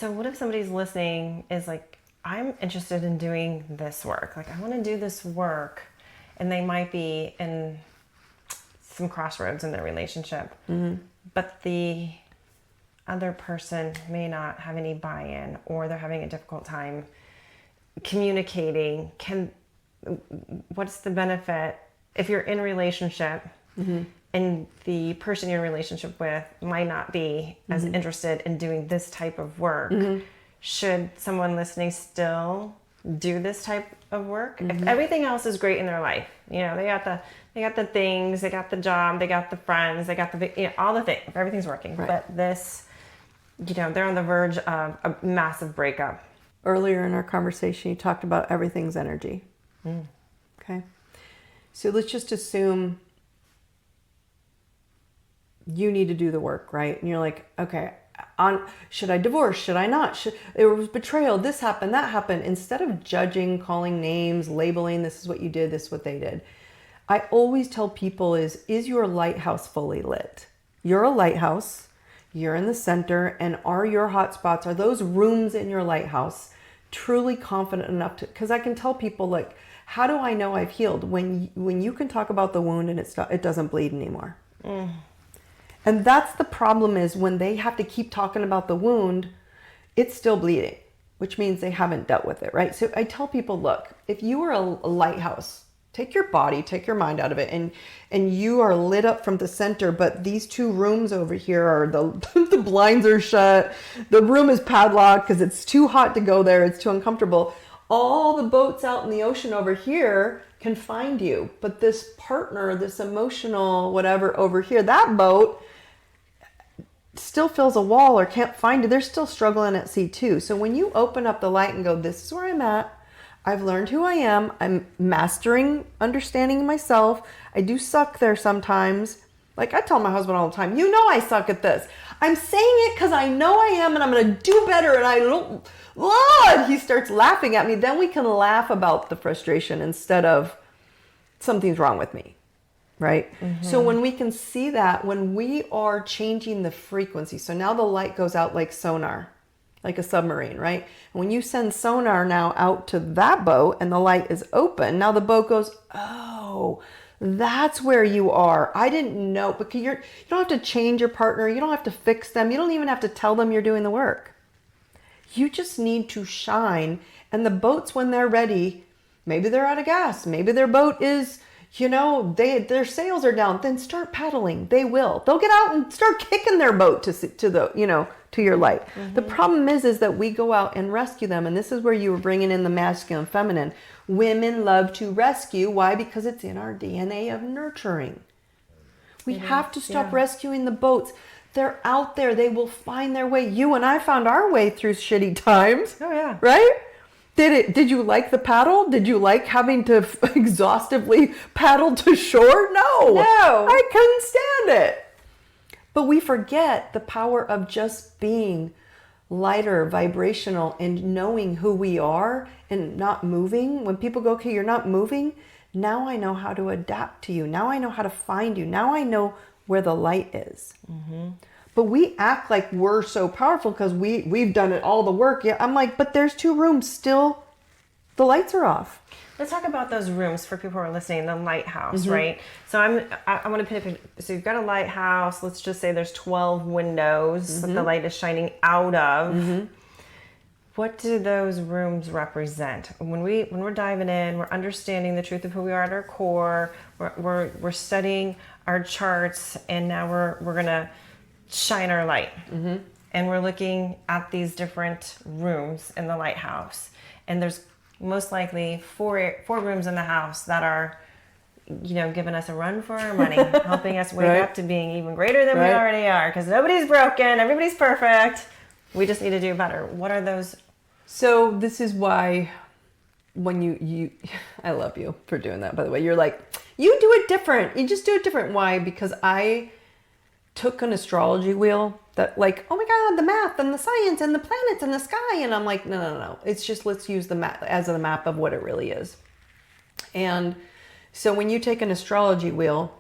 So what if somebody's listening is like, I'm interested in doing this work. Like, I want to do this work. And they might be in some crossroads in their relationship. But the other person may not have any buy-in, or they're having a difficult time communicating. What's the benefit if you're in a relationship and the person you're in a relationship with might not be as interested in doing this type of work? Should someone listening still do this type of work? If everything else is great in their life, they got the things, they got the job, they got the friends, they got the all the things, everything's working. Right. But this, they're on the verge of a massive breakup. Earlier in our conversation, you talked about everything's energy. Okay. So let's just assume you need to do the work, right? And you're like, okay, should I divorce? Should I not? It was betrayal. This happened, that happened. Instead of judging, calling names, labeling, this is what you did, this is what they did. I always tell people is your lighthouse fully lit? You're a lighthouse. You're in the center. And are your hotspots, are those rooms in your lighthouse truly confident enough to, because I can tell people, like, how do I know I've healed? When you can talk about the wound and it doesn't bleed anymore. And that's the problem, is when they have to keep talking about the wound, it's still bleeding, which means they haven't dealt with it, right? So I tell people, look, if you are a lighthouse, take your body, take your mind out of it, and you are lit up from the center, but these two rooms over here are the blinds are shut, the room is padlocked because it's too hot to go there, it's too uncomfortable. All the boats out in the ocean over here can find you, but this partner, this emotional whatever over here, that boat still feels a wall or can't find you. They're still struggling at sea too. So when you open up the light and go, this is where I'm at, I've learned who I am, I'm mastering understanding myself, I do suck there sometimes. Like I tell my husband all the time, I suck at this. I'm saying it because I know I am, and I'm going to do better, and I don't, and he starts laughing at me. Then we can laugh about the frustration instead of something's wrong with me. Right? So when we can see that, when we are changing the frequency, so now the light goes out like sonar, like a submarine, right? And when you send sonar now out to that boat and the light is open, now the boat goes, oh, that's where you are. I didn't know, because you don't have to change your partner. You don't have to fix them. You don't even have to tell them you're doing the work. You just need to shine. And the boats, when they're ready, maybe they're out of gas. Maybe their boat is, their sails are down, then start paddling. They will. They'll get out and start kicking their boat to your light. The problem is that we go out and rescue them. And this is where you were bringing in the masculine and feminine. Women love to rescue. Why? Because it's in our DNA of nurturing. We have to stop rescuing the boats. They're out there. They will find their way. You and I found our way through shitty times. Oh, yeah. Right? Did you like the paddle? Did you like having to exhaustively paddle to shore? No. I couldn't stand it. But we forget the power of just being lighter, vibrational, and knowing who we are and not moving. When people go, okay, you're not moving. Now I know how to adapt to you. Now I know how to find you. Now I know where the light is. But we act like we're so powerful because we've done it, all the work. Yeah, I'm like, but there's two rooms still. The lights are off. Let's talk about those rooms for people who are listening. The lighthouse, right? So I want to put. So you've got a lighthouse. Let's just say there's 12 windows that the light is shining out of. What do those rooms represent? When we're diving in, we're understanding the truth of who we are at our core. We're studying our charts, and now we're gonna shine our light. And we're looking at these different rooms in the lighthouse, and there's most likely four rooms in the house that are giving us a run for our money, helping us wake up to being even greater than we already are, because nobody's broken, everybody's perfect, we just need to do better. What are those? So this is why when you I love you for doing that, by the way. You're like, you do it different, you just do it different. Why? Because I took an astrology wheel that, like, oh my God, the math and the science and the planets and the sky. And I'm like, no. It's just, let's use the map as a map of what it really is. And so when you take an astrology wheel,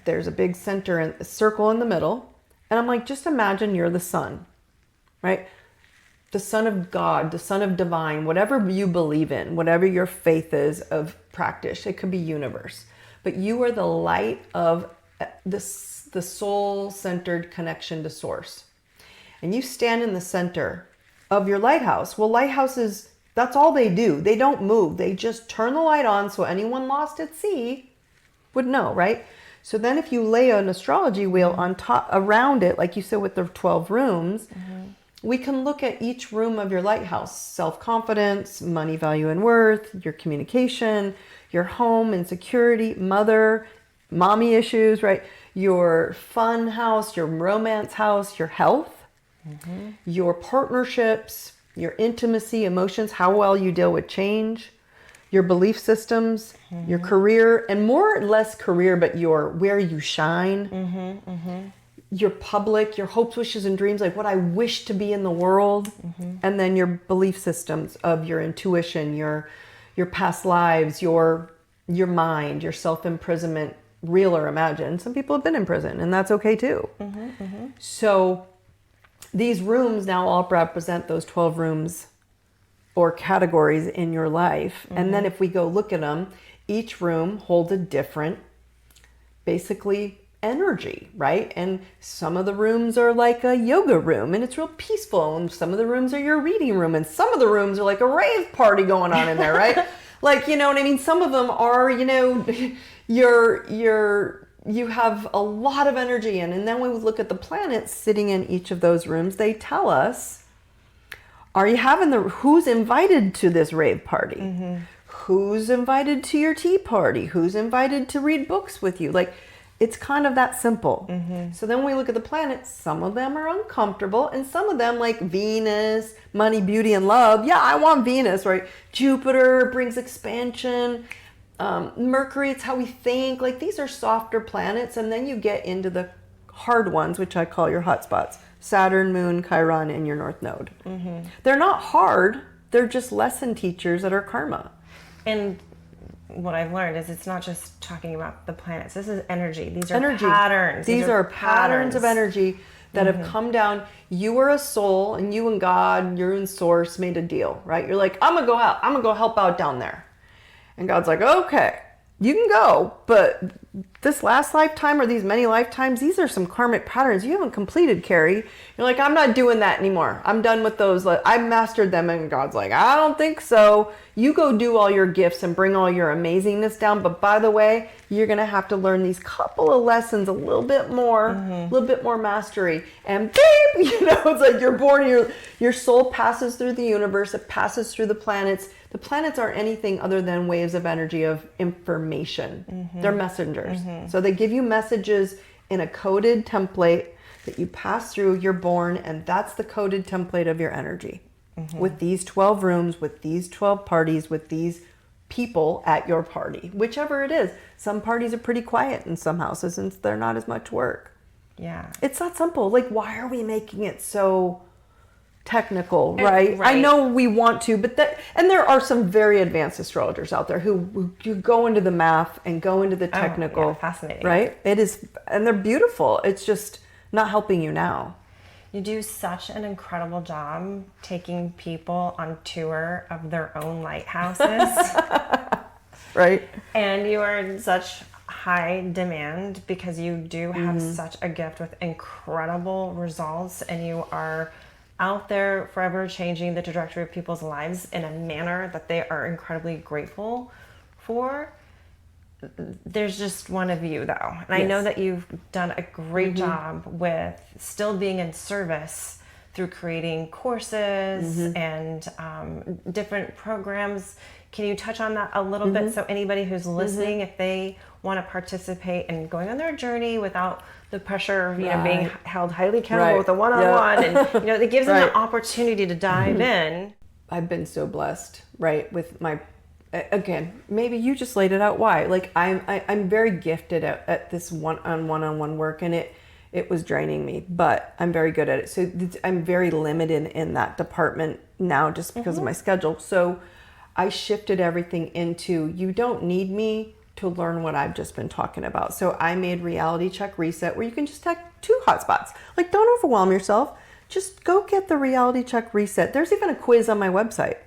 there's a big center and a circle in the middle. And I'm like, just imagine you're the sun, right? the son of God, the son of divine, whatever you believe in, whatever your faith is of practice. It could be universe. But you are the light of the soul-centered connection to source. And you stand in the center of your lighthouse. Well, lighthouses, that's all they do. They don't move. They just turn the light on so anyone lost at sea would know, right? So then if you lay an astrology wheel on top, around it, like you said with the 12 rooms, we can look at each room of your lighthouse. Self-confidence, money, value, and worth, your communication, your home and security, mother, mommy issues, right? Your fun house, your romance house, your health, your partnerships, your intimacy, emotions, how well you deal with change, your belief systems, your career, and more or less career, but your where you shine, your public, your hopes, wishes, and dreams, like what I wish to be in the world, and then your belief systems of your intuition, your past lives, your mind, your self-imprisonment, real or imagined. Some people have been in prison, and that's okay too. So these rooms now all represent those 12 rooms or categories in your life. And then if we go look at them, each room holds a different, basically, energy, right? And some of the rooms are like a yoga room and it's real peaceful. And some of the rooms are your reading room. And some of the rooms are like a rave party going on in there, right? Like, you know what I mean? Some of them are, you know, you have a lot of energy in. And then when we look at the planets sitting in each of those rooms, they tell us, are you having who's invited to this rave party? Who's invited to your tea party? Who's invited to read books with you? Like, it's kind of that simple. So then when we look at the planets, some of them are uncomfortable and some of them, like Venus, money, beauty, and love. Yeah, I want Venus, right? Jupiter brings expansion. Mercury, it's how we think. Like, these are softer planets. And then you get into the hard ones, which I call your hotspots. Saturn, Moon, Chiron, and your North Node. They're not hard. They're just lesson teachers at our karma. And what I've learned is it's not just talking about the planets. This is energy. These are energy. patterns. These are patterns of energy that have come down. You are a soul, and you and God, you and Source made a deal, right? You're like, I'm gonna go out. I'm gonna go help out down there. And God's like, okay, you can go, but this last lifetime or these many lifetimes, these are some karmic patterns you haven't completed, Carrie. You're like, I'm not doing that anymore. I'm done with those. I mastered them. And God's like, I don't think so. You go do all your gifts and bring all your amazingness down. But by the way, you're going to have to learn these couple of lessons a little bit more, a little bit more mastery. And beep, you know, it's like you're born, your soul passes through the universe. It passes through the planets. The planets aren't anything other than waves of energy of information. They're messengers. So they give you messages in a coded template that you pass through, you're born, and that's the coded template of your energy. With these 12 rooms, with these 12 parties, with these people at your party, whichever it is. Some parties are pretty quiet in some houses and they're not as much work. Yeah. It's that simple. Like, why are we making it so technical, right? I know we want to, but and there are some very advanced astrologers out there who go into the math and go into the technical. Yeah, fascinating. Right? It is, and they're beautiful. It's just not helping you now. You do such an incredible job taking people on tour of their own lighthouses. Right? And you are in such high demand because you do have such a gift with incredible results, and you are out there forever changing the trajectory of people's lives in a manner that they are incredibly grateful for. There's just one of you, though. And I know that you've done a great job with still being in service through creating courses and different programs. Can you touch on that a little bit so anybody who's listening, if they want to participate in going on their journey without the pressure of being held highly accountable with a one-on-one, and it gives them the opportunity to dive in. I've been so blessed, right, with my, again, maybe you just laid it out why. Like, I'm very gifted at this one-on-one work, and it was draining me, but I'm very good at it. So I'm very limited in that department now just because of my schedule. So I shifted everything into, you don't need me to learn what I've just been talking about. So I made Reality Check Reset, where you can just take 2 hotspots. Like, don't overwhelm yourself. just go get the reality check reset. There's even a quiz on my website.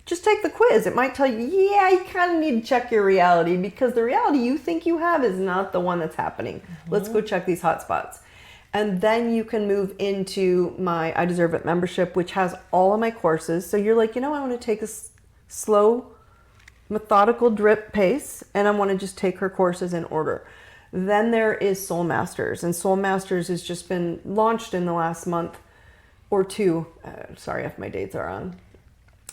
Just take the quiz. It might tell you, yeah, you kind of need to check your reality because the reality you think you have is not the one that's happening. Let's go check these hotspots. And then you can move into my I Deserve It membership, which has all of my courses. So you're like, I want to take a slow, methodical drip pace, and I want to just take her courses in order. Then there is Soul Masters, and Soul Masters has just been launched in the last month or two. Sorry if my dates are on.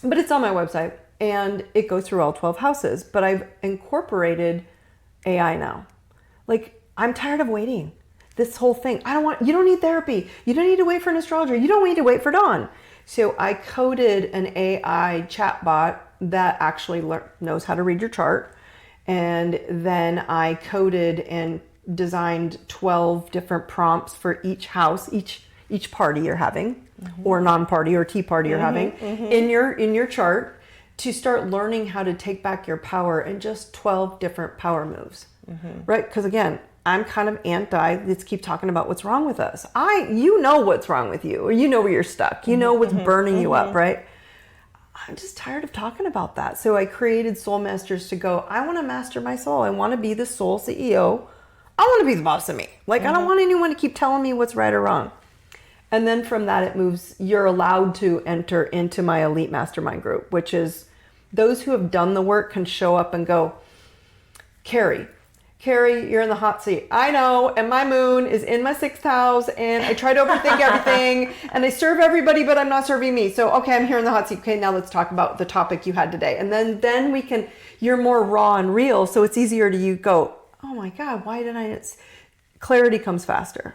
But it's on my website, and it goes through all 12 houses. But I've incorporated AI now. Like, I'm tired of waiting. This whole thing. You don't need therapy. You don't need to wait for an astrologer. You don't need to wait for Dawn. So I coded an AI chatbot that actually knows how to read your chart. And then I coded and designed 12 different prompts for each house, each party you're having, or non-party or tea party you're having in your chart, to start learning how to take back your power in just 12 different power moves. Right? Because again, I'm kind of let's keep talking about what's wrong with us. You know what's wrong with you, or you know where you're stuck. You know what's burning you up, right? I'm just tired of talking about that. So I created Soul Masters to go, I want to master my soul. I want to be the soul CEO. I want to be the boss of me. Like, I don't want anyone to keep telling me what's right or wrong. And then from that, it moves, you're allowed to enter into my elite mastermind group, which is those who have done the work can show up and go, Carrie, you're in the hot seat. I know, and my moon is in my 6th house, and I try to overthink everything, and I serve everybody, but I'm not serving me. So, okay, I'm here in the hot seat. Okay, now let's talk about the topic you had today. And then we can, you're more raw and real, so it's easier to you go, oh my God, why didn't I? Clarity comes faster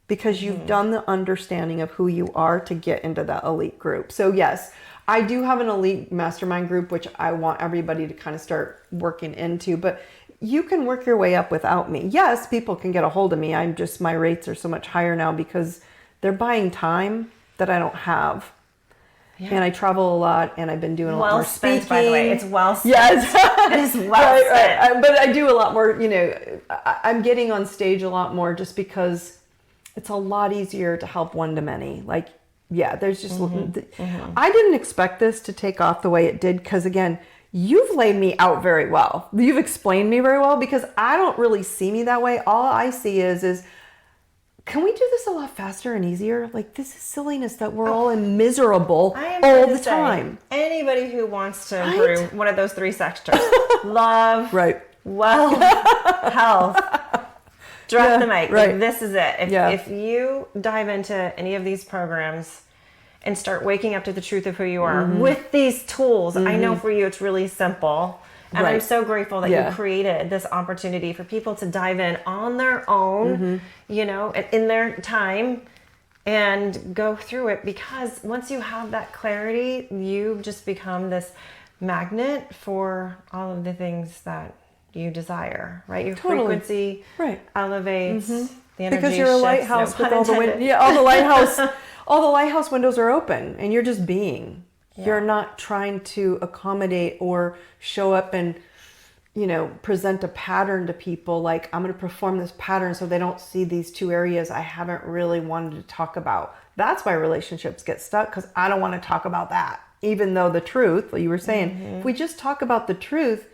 because you've done the understanding of who you are to get into that elite group. So yes, I do have an elite mastermind group, which I want everybody to kind of start working into, but you can work your way up without me. Yes, people can get a hold of me. My rates are so much higher now because they're buying time that I don't have. Yeah. And I travel a lot, and I've been doing a lot more speaking. Well spent, by the way. It's well spent. Yes. It is well spent. Right. But I do a lot more, I'm getting on stage a lot more just because it's a lot easier to help one to many. Like, yeah, there's just, I didn't expect this to take off the way it did because, again, you've laid me out very well. You've explained me very well because I don't really see me that way. All I see is can we do this a lot faster and easier? Like, this is silliness that we're all miserable all the time. Anybody who wants to improve one of those 3 sectors, love, wealth, health, drop the mic. Right. Like, this is it. If you dive into any of these programs and start waking up to the truth of who you are with these tools, I know for you it's really simple. And I'm so grateful that you created this opportunity for people to dive in on their own, in their time, and go through it. Because once you have that clarity, you just become this magnet for all of the things that you desire, right? Your frequency elevates, the energy because you're a lighthouse with all the lighthouse windows are open, and you're just being. Yeah. You're not trying to accommodate or show up and, present a pattern to people. Like, I'm going to perform this pattern so they don't see these 2 areas I haven't really wanted to talk about. That's why relationships get stuck, because I don't want to talk about that. Even though the truth, like you were saying, if we just talk about the truth,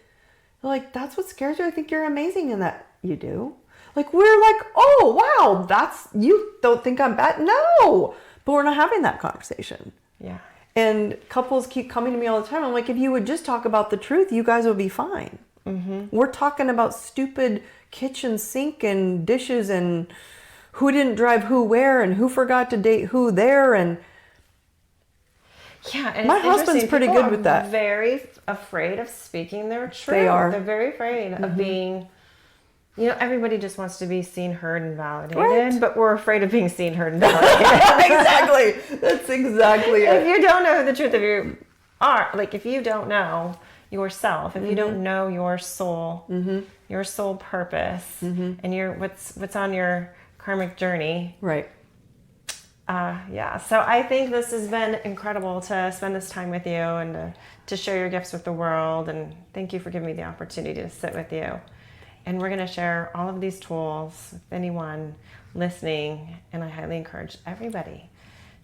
like, that's what scares you. I think you're amazing in that. You do. Like, we're like, oh, wow, you don't think I'm bad? No, but we're not having that conversation. Yeah. And couples keep coming to me all the time. I'm like, if you would just talk about the truth, you guys would be fine. We're talking about stupid kitchen sink and dishes and who didn't drive who where and who forgot to date who there. And and my husband's pretty good with that. Very afraid of speaking their truth. They are. They're very afraid of being. Everybody just wants to be seen, heard, and validated, but we're afraid of being seen, heard, and validated. Exactly. That's exactly it. If you don't know the truth of you are, like, if you don't know yourself, if you don't know your soul purpose, and what's on your karmic journey, right? So I think this has been incredible to spend this time with you and to share your gifts with the world, and thank you for giving me the opportunity to sit with you. And we're going to share all of these tools with anyone listening, and I highly encourage everybody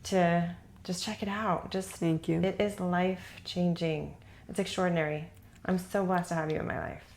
to just check it out. Just Thank you. It is life changing. It's extraordinary. I'm so blessed to have you in my life.